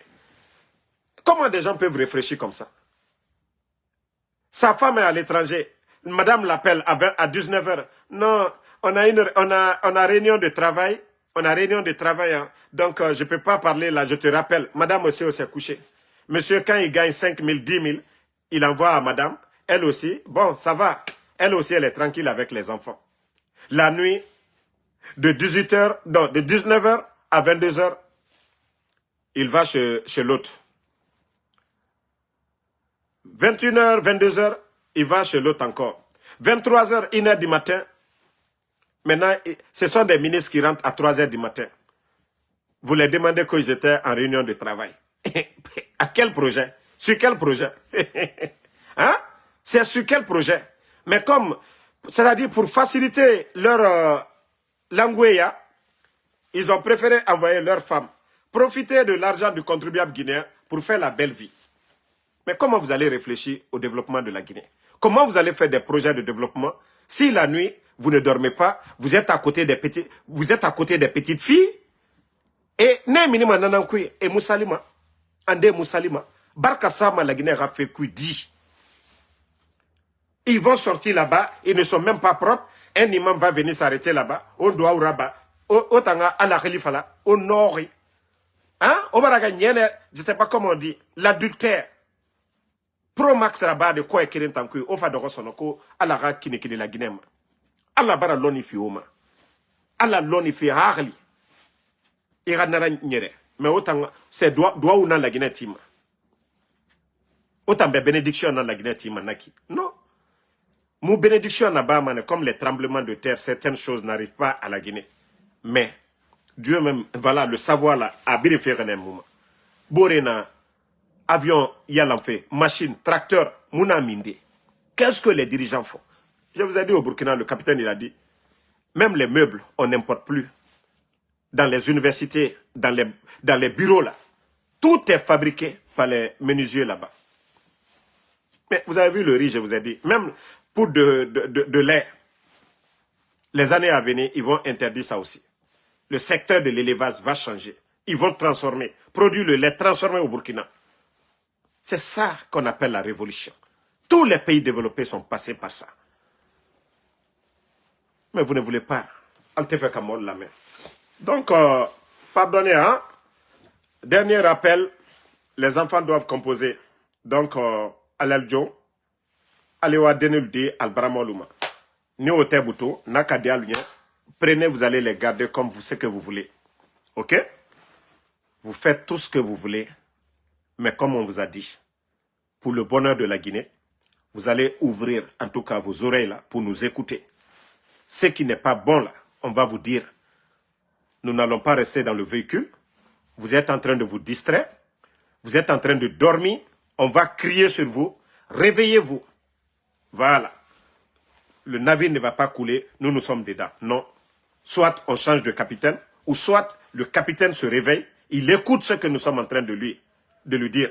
Comment des gens peuvent réfléchir comme ça? Sa femme est à l'étranger. Madame l'appelle à 19 h. Non, on a réunion de travail. On a réunion de travail. Hein. Donc, je ne peux pas parler là. Je te rappelle. Madame aussi s'est couchée. Monsieur, quand il gagne 5 000, 10 000, il envoie à madame. Elle aussi. Bon, ça va. Elle aussi, elle est tranquille avec les enfants. La nuit, de 18 h, non, de 19 h à 22 h, il va chez l'autre. 21 h, 22 h, il va chez l'autre encore. 23 h, 1 h du matin. Maintenant, ce sont des ministres qui rentrent à 3 h du matin. Vous les demandez qu'ils étaient en réunion de travail. À quel projet? Sur quel projet? Hein? C'est sur quel projet? Mais comme, c'est-à-dire pour faciliter leur langueya, ils ont préféré envoyer leurs femmes profiter de l'argent du contribuable guinéen pour faire la belle vie. Mais comment vous allez réfléchir au développement de la Guinée? Comment vous allez faire des projets de développement si la nuit, vous ne dormez pas, vous êtes à côté des petites filles et ne minima nanankui et Moussalima, Ande Moussalima, Barka Sama la Guinée a fait quoi dit? Ils vont sortir là-bas, ils ne sont même pas propres. Un imam va venir s'arrêter là-bas, au doigt au rabat, au tanga à la Khalifala, au nord. Hein? Au Baraga, je ne sais pas comment on dit, l'adultère. Pro max rabat de quoi est-ce que au fa de Rosonoko, à la ra kini la Guinée. À la bara lonifi oma. À la lonifi harli. Ira nara nyere. Mais autant, c'est doigt ou nan la Guinée tima. Autant bénédiction dans la Guinée tima naki. Non. Mon bénédiction là-bas, comme les tremblements de terre, certaines choses n'arrivent pas à la Guinée. Mais, Dieu même, voilà, le savoir là, a bien fait un moment. Borena, avion, yalamfe, machine, tracteur, mouna minde. Qu'est-ce que les dirigeants font? Je vous ai dit au Burkina, le capitaine, il a dit, même les meubles, on n'importe plus. Dans les universités, dans les bureaux là, tout est fabriqué par les menuisiers là-bas. Mais vous avez vu le riz, je vous ai dit, même pour de lait, les années à venir, ils vont interdire ça aussi. Le secteur de l'élevage va changer. Ils vont transformer, produire le lait transformé au Burkina. C'est ça qu'on appelle la révolution. Tous les pays développés sont passés par ça. Mais vous ne voulez pas. la main. Donc, pardonnez, hein. Dernier rappel, les enfants doivent composer. Donc, Aleljo, Alewa Denuldi, Albaramoluma. Ni au Tebuto, Nakadi Alunye, prenez, vous allez les garder comme vous ce que vous voulez. Ok? Vous faites tout ce que vous voulez, mais comme on vous a dit, pour le bonheur de la Guinée, vous allez ouvrir en tout cas vos oreilles là pour nous écouter. Ce qui n'est pas bon là, on va vous dire, nous n'allons pas rester dans le véhicule, vous êtes en train de vous distraire, vous êtes en train de dormir, on va crier sur vous, réveillez-vous. Voilà. Le navire ne va pas couler, nous sommes dedans. Non. Soit on change de capitaine, ou soit le capitaine se réveille, il écoute ce que nous sommes en train de lui dire.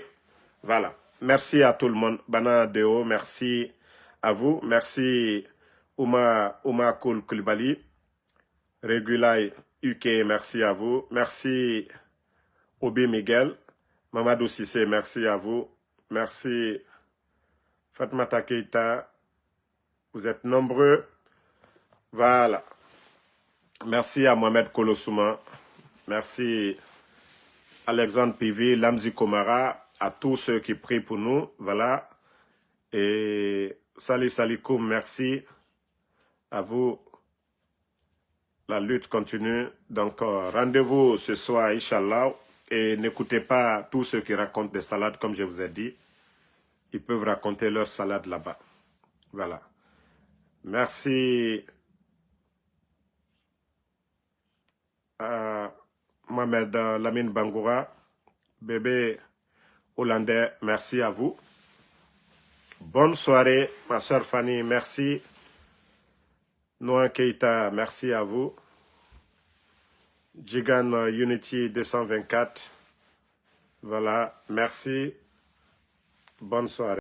Voilà. Merci à tout le monde. Bana Deo, merci à vous. Merci Ouma Koul Koulibaly. Regulai UK, merci à vous. Merci Obi Miguel. Mamadou Sissé, merci à vous. Merci Fatmata Keita. Vous êtes nombreux. Voilà. Merci à Mohamed Kolosouma. Merci Alexandre Pivi, Lamzi Komara, à tous ceux qui prient pour nous. Voilà. Et Sali Salikoum, merci à vous. La lutte continue. Donc, rendez-vous ce soir, Inch'Allah. Et n'écoutez pas tous ceux qui racontent des salades, comme je vous ai dit. Ils peuvent raconter leur salade là-bas. Voilà. Merci à Mohamed Lamine Bangoura, bébé hollandais, merci à vous. Bonne soirée, ma soeur Fanny, merci. Noah Keita, merci à vous. Jigan Unity 224, voilà, merci. Bonne soirée.